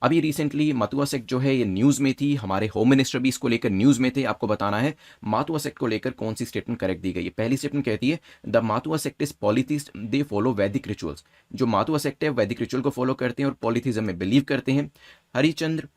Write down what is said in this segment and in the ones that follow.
अभी recently Matua sect जो है ये न्यूज़ में थी, हमारे होम मिनिस्टर भी इसको लेकर न्यूज़ में थे। आपको बताना है मातुआ सेक्ट को लेकर कौन सी स्टेटमेंट करेक्ट दी गई है। पहली स्टेटमेंट कहती है the Matua sect is polytheist, they follow वैदिक रिचुअल्स। जो मातुआ सेक्ट है वैदिक रिचुअल को फॉलो करते हैं और पॉलीथिज्म में बिलीव करते हैं। Harichand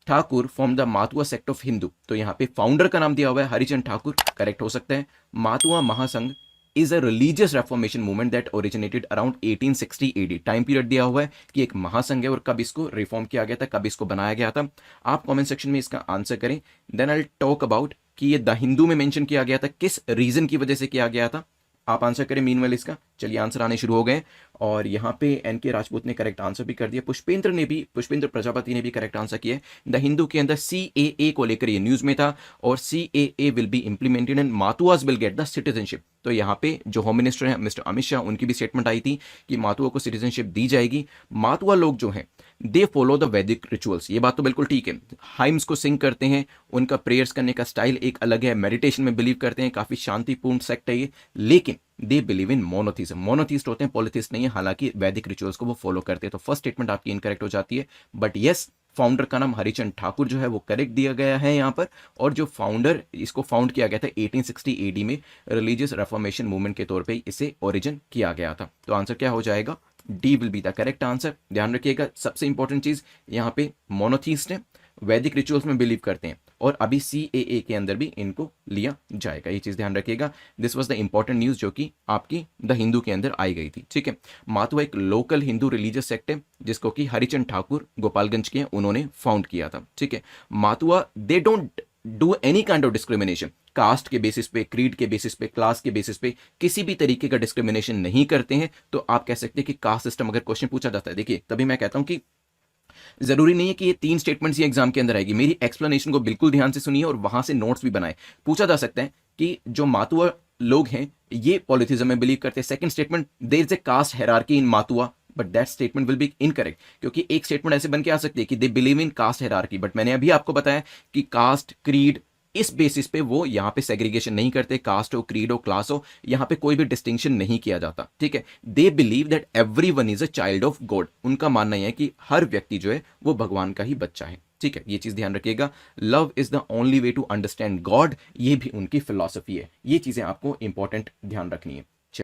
Thakur from the Matua sect of Hindu, तो यहाँ पे फाउंडर का नाम दिया हुआ है हरिचंद्र ठाकुर, करेक्ट हो सकता है। Matua Mahasangha is a religious reformation movement that originated around 1860 AD. Time period दिया हुआ है कि एक महासंघ है और कब इसको रिफॉर्म किया गया था, कब इसको बनाया गया था। आप कमेंट सेक्शन में इसका आंसर करें। देन आई टॉक अबाउट कि ये द हिंदू में मेंशन किया गया था, किस रीजन की वजह से किया गया था। आप आंसर करें मीनवेल इसका। चलिए आंसर आने शुरू हो गए और यहाँ पे एन के राजपूत ने करेक्ट आंसर भी कर दिया, पुष्पेंद्र प्रजापति ने भी करेक्ट आंसर किया। द हिंदू के अंदर CAA को लेकर ये न्यूज में था और CAA will be implemented and Matuas will get the citizenship. तो यहाँ पे जो होम मिनिस्टर हैं मिस्टर अमित शाह, उनकी भी स्टेटमेंट आई थी कि मातुआ को सिटीजनशिप दी जाएगी। मातुआ लोग जो हैं दे फॉलो द वैदिक रिचुअल्स, ये बात तो बिल्कुल ठीक है। हाइम्स को सिंग करते हैं, उनका प्रेयर्स करने का स्टाइल एक अलग है, मेडिटेशन में बिलीव करते हैं, काफी शांतिपूर्ण सेक्ट है ये। लेकिन दे बिलीव इन मोनोथिज्म, मोनोथिस्ट होते हैं, पॉलिथिस्ट नहीं है, हालांकि वैदिक रिचुअल्स को वो फॉलो करते हैं। तो फर्स्ट स्टेटमेंट आपकी इनकरेक्ट हो जाती है, बट यस फाउंडर का नाम हरिचंद ठाकुर जो है वो करेक्ट दिया गया है यहाँ पर। और जो फाउंडर, इसको फाउंड किया गया था 1860 AD में, रिलीजियस रेफॉर्मेशन मूवमेंट के तौर पे इसे ओरिजिन किया गया था। तो आंसर क्या हो जाएगा, D will be the correct answer. ध्यान रखिएगा सबसे इंपॉर्टेंट चीज यहाँ पे मोनोथिस्ट है, वैदिक रिचुअल्स में बिलीव करते हैं और अभी CAA के अंदर भी इनको लिया जाएगा, ये चीज ध्यान रखिएगा। This was the important news जो कि आपकी द हिंदू के अंदर आई गई थी, ठीक है। मातुआ एक लोकल हिंदू रिलीजियस सेक्ट है जिसको कि हरिचंद ठाकुर गोपालगंज के उन्होंने फाउंड किया था, ठीक है। Matua they don't do any kind of discrimination, caste के बेसिस पे, क्रीड के बेसिस पे, क्लास के बेसिस पे किसी भी तरीके का डिस्क्रिमिनेशन नहीं करते हैं। तो आप कह सकते हैं कि कास्ट सिस्टम अगर क्वेश्चन पूछा जाता है, देखिए तभी मैं कहता हूं कि जरूरी नहीं है कि ये 3 स्टेटमेंट्स ही एग्जाम के अंदर आएगी। मेरी एक्सप्लेनेशन को बिल्कुल ध्यान से सुनिए और वहां से नोट्स भी बनाए। पूछा जा सकता है कि जो मातुआ लोग हैं ये पॉलिथिज्म में बिलीव करते हैं। Second statement, there is a caste hierarchy in Matua, but that statement will be incorrect, क्योंकि एक स्टेटमेंट ऐसे बन के आ सकती है कि they believe in caste hierarchy, but मैंने अभी आपको बताया कि कास्ट, क्रीड, इस बेसिस पे वो यहाँ पे सेग्रीगेशन नहीं करते। कास्ट हो, क्रीड हो, क्लास हो, यहाँ पे कोई भी डिस्टिंक्शन नहीं किया जाता, ठीक है। They believe that everyone is a child of God, उनका मानना यह है कि हर व्यक्ति जो है वो भगवान का ही बच्चा है, ठीक है। ये चीज ध्यान रखिएगा। Love is the only way to understand God, ये भी उनकी फिलॉसफी है। ये चीजें आपको इंपॉर्टेंट ध्यान रखनी है।